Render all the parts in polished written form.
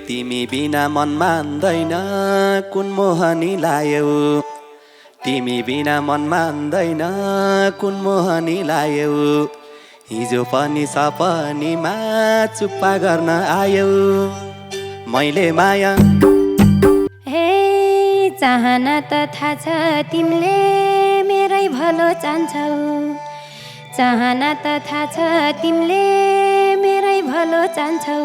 तिमी बिना मन मान्दैन कुन मोहनी लायौ तिमी बिना मन मान्दैन कुन मोहनी लायौ हिजो पनि सपनीमा चुप्पा गर्न आयौ मैले माया हे चाहना त थाहा छ तिमीले मेरै भलो चाहन्छौ चाहना त थाहा छ तिमीले मेरै भलो चाहन्छौ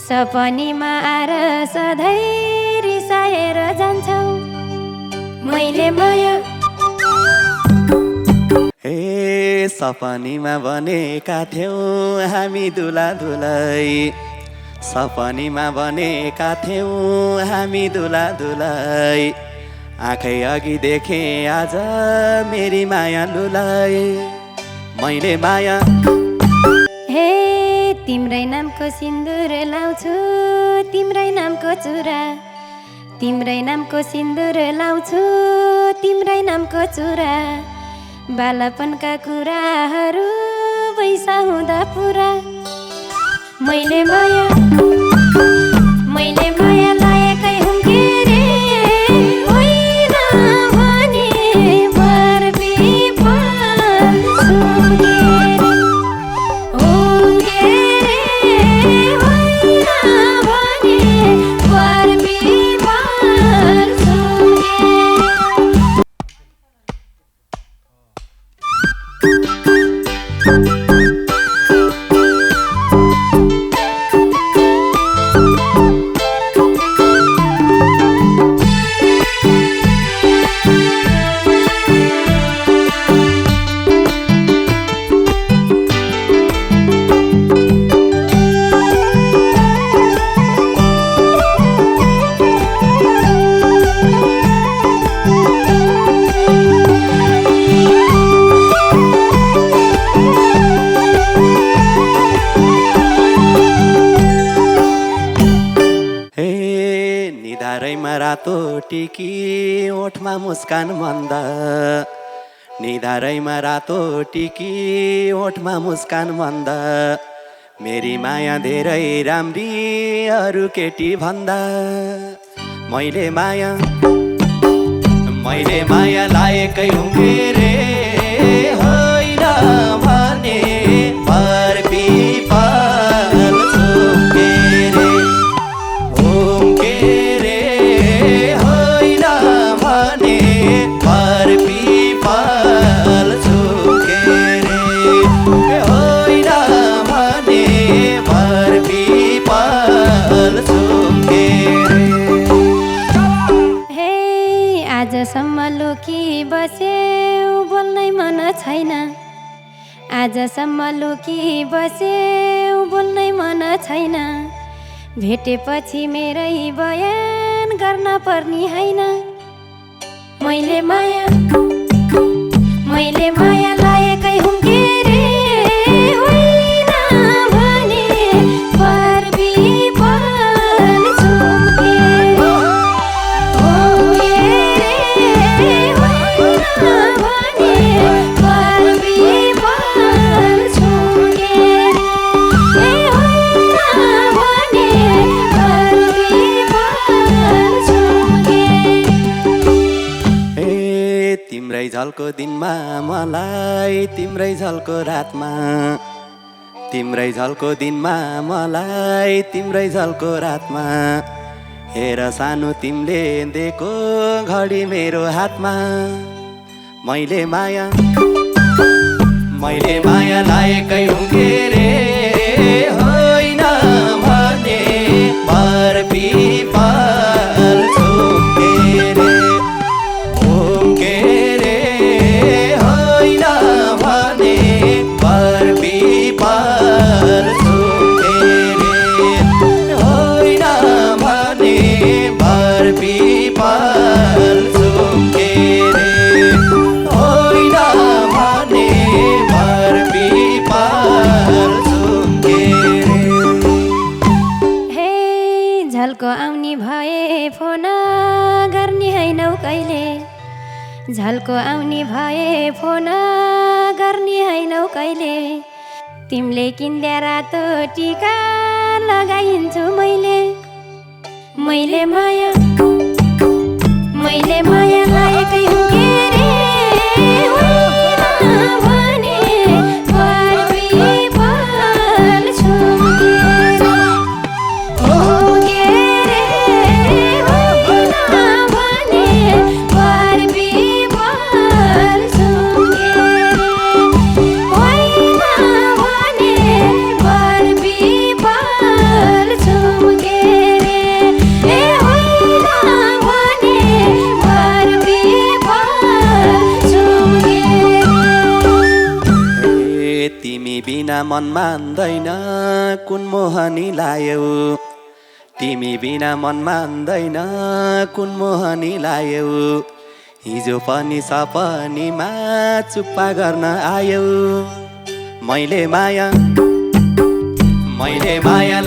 सपनीमा आएर सधैँ रिसाएर जान्छौ मैले माया हे सपनीमा बनेका थियौँ हामी दुला दुलै सपनीमा बनेका थियौँ हामी दुला दुलै आँखै अघि देखे आज मेरी माया लुलाई मैले माया हे तिम्रै नामको सिन्दुर लाउँछु तिम्रै नामको चुरा तिम्रै नामको सिन्दुर लाउँछु तिम्रै नामको चुरा बालपनका कुराहरू पैसा हुँदा पुरा मैले माया लाएकै हुँ के रे होइन भने पर विपल हुँ के रे होइन भने पर विपल निधारैमा रातो टिकी ओठमा मुस्कान मन्दा निधारैमा रातो टिकी ओठमा मुस्कान मन्दा मेरी माया धेरै राम्री अरू केटी भन्दा मैले माया लाएकै हुँ के रे होइन भने पर विपल के रे आजसम्म लुकी बस्यौ बोल्नै मन छैन आजसम्म लुकी बस्यौ बोल्नै मन छैन भेटेपछि मेरै बयान गर्न पर्ने हैन मैले माया लाएकै हुँ के रे होइन भने पर विपल तिम्रै झल्को दिनमा मलाई तिम्रै झल्को रातमा तिम्रै झल्को दिनमा मलाई तिम्रै झल्को रातमा हेर सानो तिमीले दिएको घडी मेरो हातमा मैले माया लाएकै हुँ के रे होइन भने पर विपल झल्को आउने भए फोन गर्ने हैनौ कहिले झल्को आउने भए फोन गर्ने हैनौ कहिले तिमीले किन्दा रातो टीका लगाइन्छु मैले मैले माया लाएकै हुँ के रे होइन भने पर छुम के रे हो के रे होइन भने पर छुम के रे होइन भने पर छुम के रे ए होइन भने पर छुम के ए तिमी बिना मन मान्दैन कुन मोहनी लायौ तिमी बिना मन मान्दैन कुन मोहनी लायौ हिजो पनि सपनीमा चुप्पा गर्न आयौ मैले माया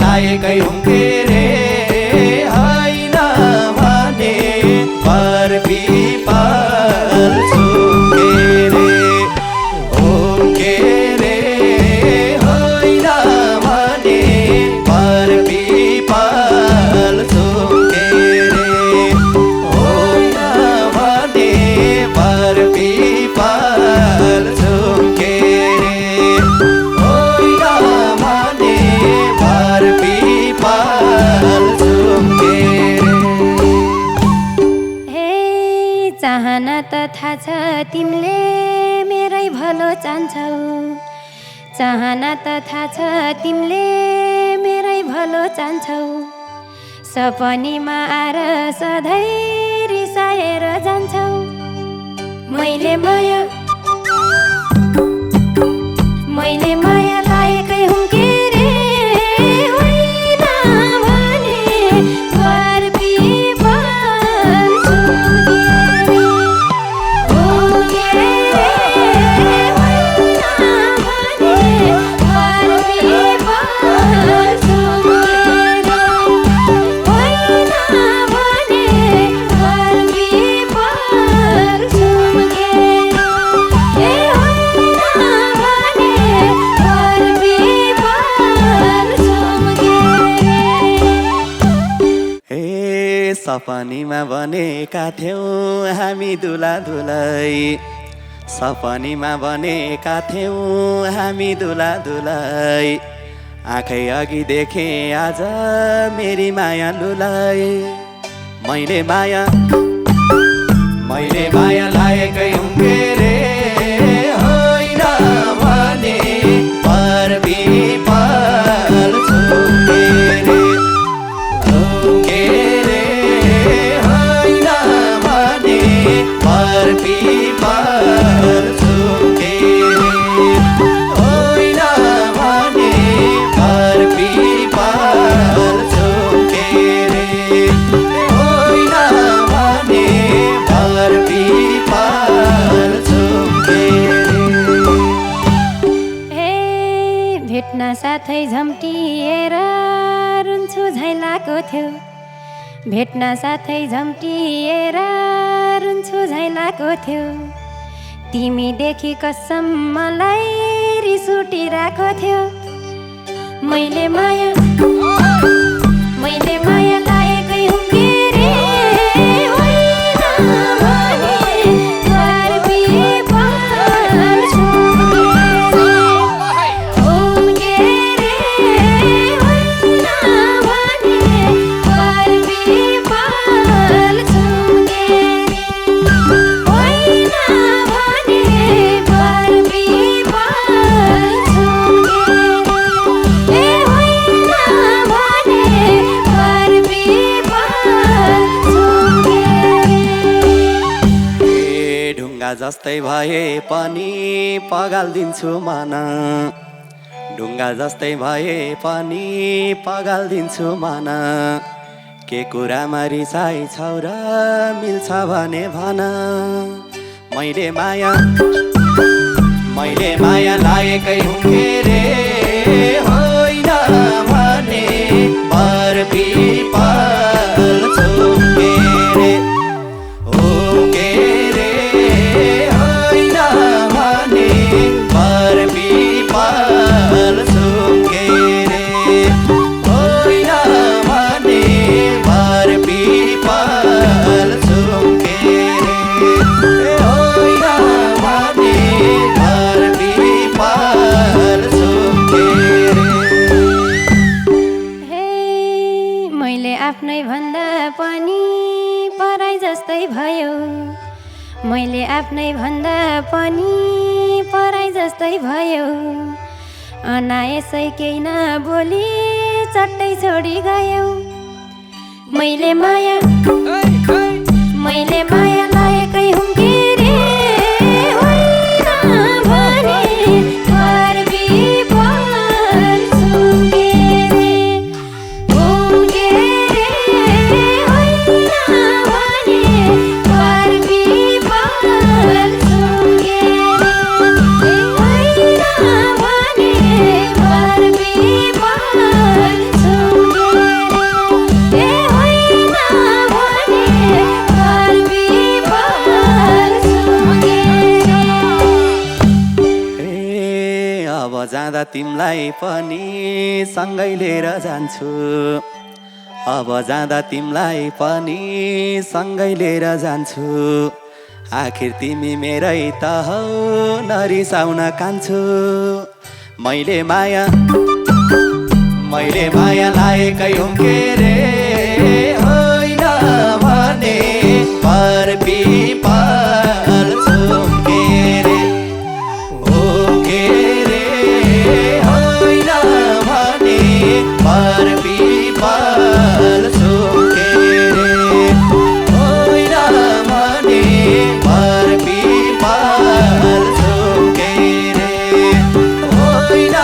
लाएकै हुँ के रे होइन भने पर छुम के रे हो के रे होइन भने पर छुम के रे होइन भने पर छुम के रे होइन भने पर छुम के रे हे चाहना त थाहा छ तिमीले मेरै भलो चाहन्छौ चाहना त थाहा छ तिमीले मेरै भलो चाहन्छौ सपनीमा आएर सधैँ रिसाएर जान्छौ मैले माया लाएकै हुँ के रे होइन भने पर छुम के रे हो के रे होइन भने पर छुम के रे होइन भने पर छुम के रे ए होइन भने पर छुम के रे हे सपनीमा बनेका थियौँ हामी दुला दुलै सपनीमा बनेका थियौँ हामी दुला दुलै आँखै अघि देखे आज मेरी माया लुलाई मैले माया लाएकै हुँ के रे होइन भने पर छुम के रे हो के रे होइन भने पर छुम के रे होइन भने पर छुम के रे होइन भने पर छुम के रे हे भेट्न साथै झम्टिएर रुन्छु झैँ लागेको थियो भेट्न साथै झम्टिएर रुन्छु झैँ लागेको थियो तिमीदेखि कसम मलाई रिस उठिरहेको थियो मैले माया लाएकै हुँ के रे होइन भने पर छुम के रे होइन भने पर छुम के रे होइन भने पर छुम के रे ए होइन भने पर छुम के ए ढुङ्गा जस्तै भए पनि पगाल्दिन्छु मन ढुङ्गा जस्तै भए पनि पगाल्दिन्छु मन के कुरामा रिसाइ छौ र मिल्छ भने भन मैले माया लाएकै हुँ के रे होइन भने पर छुम के रे हो के रे होइन भने पर छुम के रे होइन भने पर आफ्नै भन्दा पनि पराई जस्तै भयो मैले आफ्नै भन्दा पनि पराई जस्तै भयो अनायसै केही नबोली चट्टै छोडी गयौ मैले माया लाएकै हुँ के रे होइन भने घर विपल छौँ के रे हुँ के रे होइन भने घर विपल छौँ के रे होइन भने घर विपल छौँ के रे होइन भने घर विपल छौँ के रे अब जाँदा तिमलाई पनि सँगै लिएर जान्छु अब जाँदा तिमलाई पनि सँगै लिएर जान्छु आखिर तिमी मेरै त हौ नरिसाउन कान्छु मैले माया लाएकै हुँ के रे होइन भने पर पिपल छौँ के रे हो के रे होइन भने पर पिपल छौँ के रे होइन भने पर पिपल छौँ के रे होइन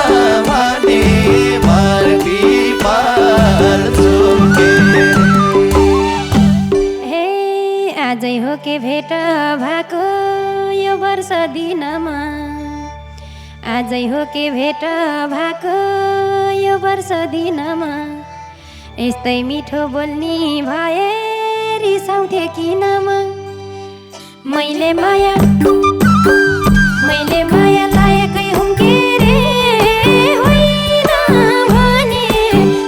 भने पर पिपल छौँ के रे हे आजै हो के भेट भएको यो वर्ष दिनमा आजै हो के भेट भएको यो वर्ष दिनमा यस्तै मिठो बोल्ने भए रिसाउँथे किनमा मैले माया लाएकै हुँ के रे होइन भने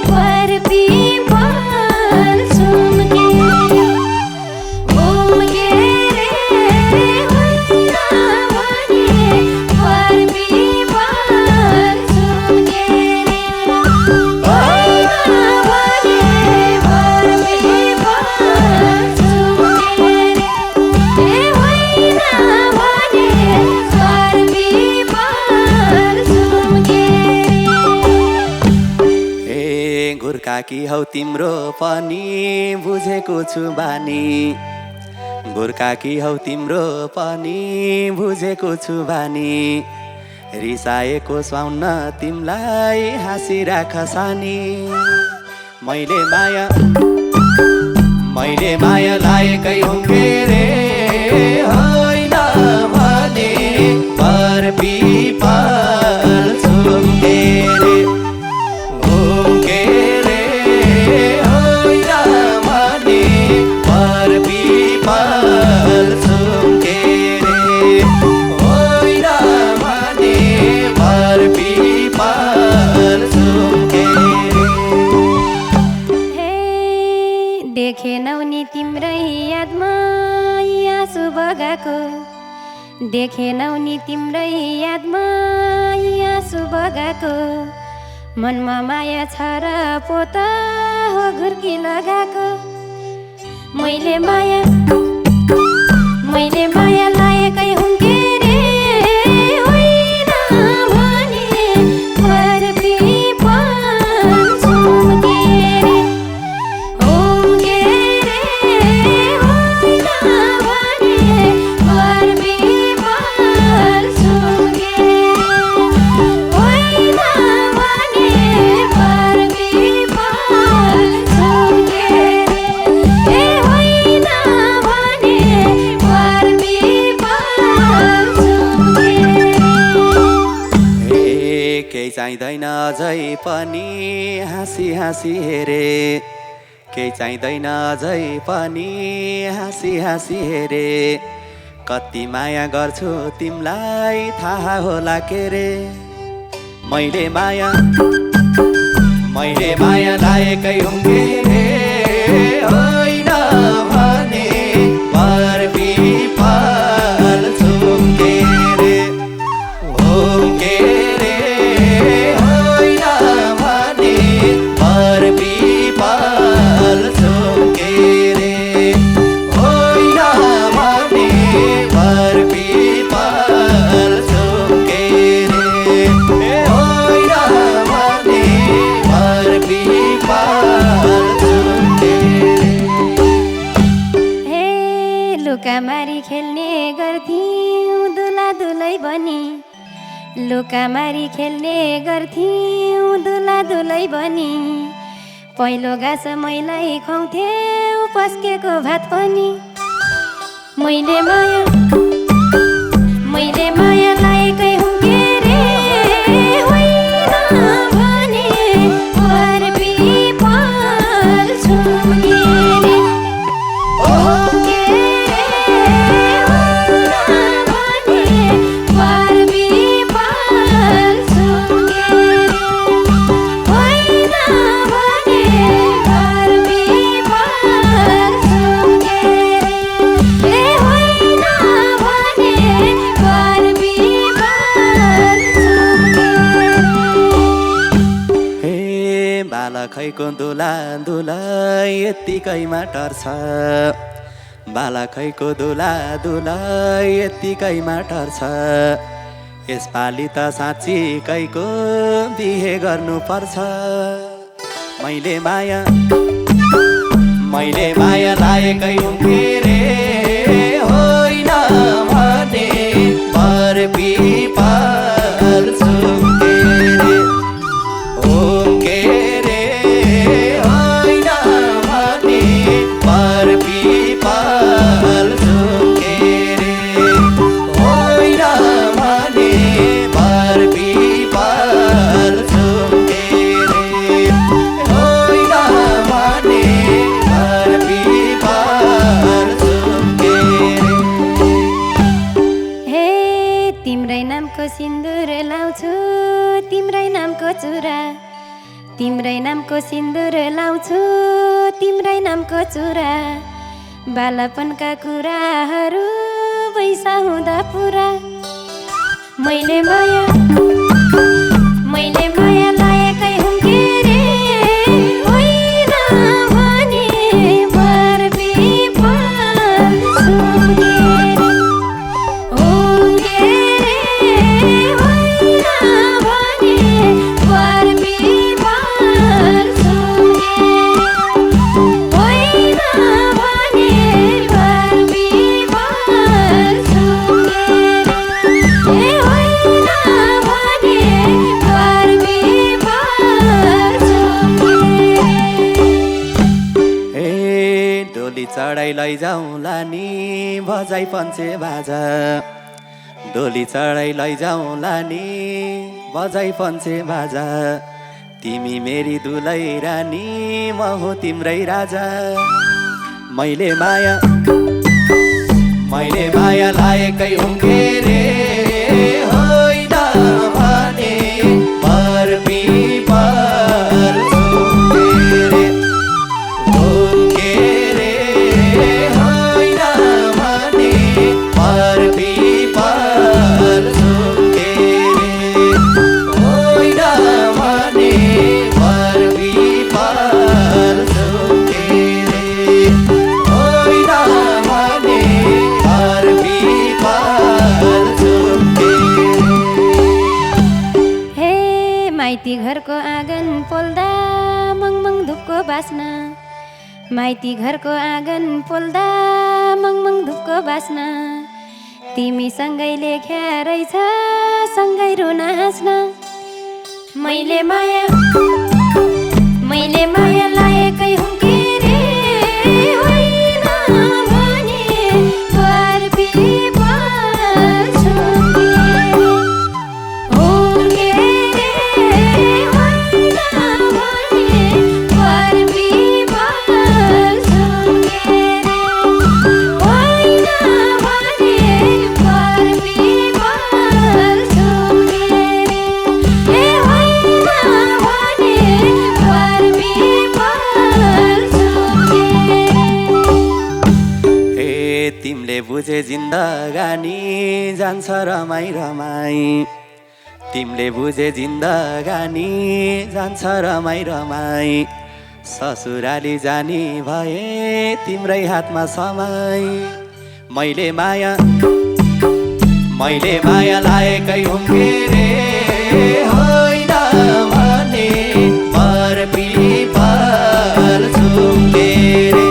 पर पिपल छौँ के रे हुँ के रे होइन भने पर पिपल छौँ के रे होइन भने पर पिपल छौँ के रे होइन भने पर पिपल छौँ के रे ए गोर्खाकी हौ तिम्रो पनि बुझेको छु बानी गोर्खाकी हौ तिम्रो पनि बुझेको छु बानी रिसाएको सुहाउन तिमलाई हाँसिराख सानी मैले माया लाएकै हुँ के रे होइन भने पर पिपल छौँ के रे हुँ के रे होइन भने पर पिपल छौँ के रे होइन भने पर पिपल छौँ के रे हे देखेनौ नि तिम्रै यादमा आँसु बगाएको देखेनौ नि तिम्रै यादमा आँसु बगाएको मनमा माया छ र पोता हो घुर्की लगाएको मैले माया लाएकै हुँ के रे होइन भने पर पिपल छौँ के रे हुँ के रे होइन भने पर पिपल छौँ के रे होइन भने पर पिपल छौँ के रे ए होइन भने पर पिपल छौँ के रे केही चाहिँदैन अझै पनि हाँसी हेरे केही चाहिँदैन अझै पनि हाँसी हेरे कति माया गर्छु तिमलाई थाहा होला के रे मैले माया लाएकै हुँ के रे होइन भने पर पिपल छौँ के रे हुँ के रे होइन भने पर पिपल लुकामारी खेल्ने गर्थ्यौँ दुला दुलै बनी लुकामारी खेल्ने गर्थ्यौँ दुला दुलै बनी पहिलो घाँस मैलाई खुवाउँथ्यौ पस्केको भात पनि मैले माया लाएकै हुँ के रे होइन भने पर पिपल्छु के रे के रे होइन भने पर पिपल्छु के रे होइन भने पर पिपल्छु के रे होइन भने पर पिपल्छु हे बालखैको दुला दुलै यत्तिकैमा टर्छ बालखैको दुला दुलै यत्तिकैमा टर्छ यसपालि त साँच्चीकैको बिहे गर्नुपर्छ मैले माया लाएकै हुँ के रे होइन भने पर पिपल्छु के रे के रे होइन भने पर पिपल्छु के रे होइन भने पर पिपल्छु के रे होइन भने पर पिपल्छु के रे हे तिम्रै नामको सिन्दुर लाउँछु तिम्रै नामको चुरा तिम्रै नामको सिन्दुर लाउँछु तिम्रै नामको चुरा बालापनका कुराहरू वैसा हुँदा पुरा मैले माया लाएकै हुँ के रे होइन भने पर पिपल्छु के रे के रे होइन भने पर पिपल्छु के होइन भने पर पिपल्छु के होइन भने पर पिपल्छु हे डोली चढाइ लैजाउँला नि बजाइ पञ्चे बाजा डोली चढाइ लैजाउँला नि बजाइ पञ्चे बाजा तिमी मेरी दुलै रानी म हो तिम्रै राजा मैले माया लाएकै हुँ के रे होइन भने पर पिपल्छु के रे के रे होइन भने पर पिपल्छु के रे होइन भने पर पिपल्छु के रे होइन भने पर पिपल्छु के हे माइती घरको आँगन पोल्दा मङमङ धुपको बास्ना माइती घरको आँगन पोल्दा मङमङ धुपको बास्ना तिमी सँगै लेख्या रहेछ सँगै रुन हाँस्न मैले माया लाएकै हुँ के रे होइन भने पर पिपल्छु के रे होइन भने पर पिपल्छु के रे होइन भने पर पिपल्छु के रे होइन भने पर पिपल्छु के हे तिमीले बुझे जिन्दगानी जान्छ रमाई रमाई तिमीले बुझे जिन्दगानी जान्छ रमाई रमाई ससुराली जानी भए तिम्रै हातमा समय मैले माया लाएकै हुँ के रे होइन भने पर पिपल्छु के रे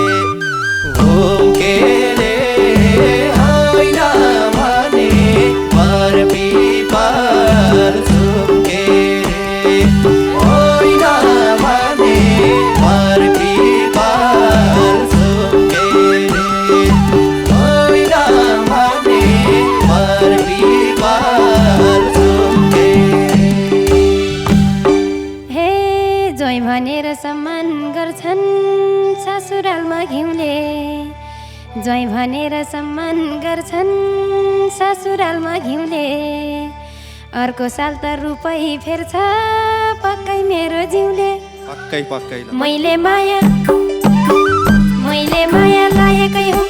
ससुरालमा घिउले ज्वाइँ भनेर सम्मान गर्छन् ससुरालमा घिउले अर्को साल त रुपैयाँ फेर्छ पक्कै मेरो जिउले पक्कै मैले माया लागेकै हुँ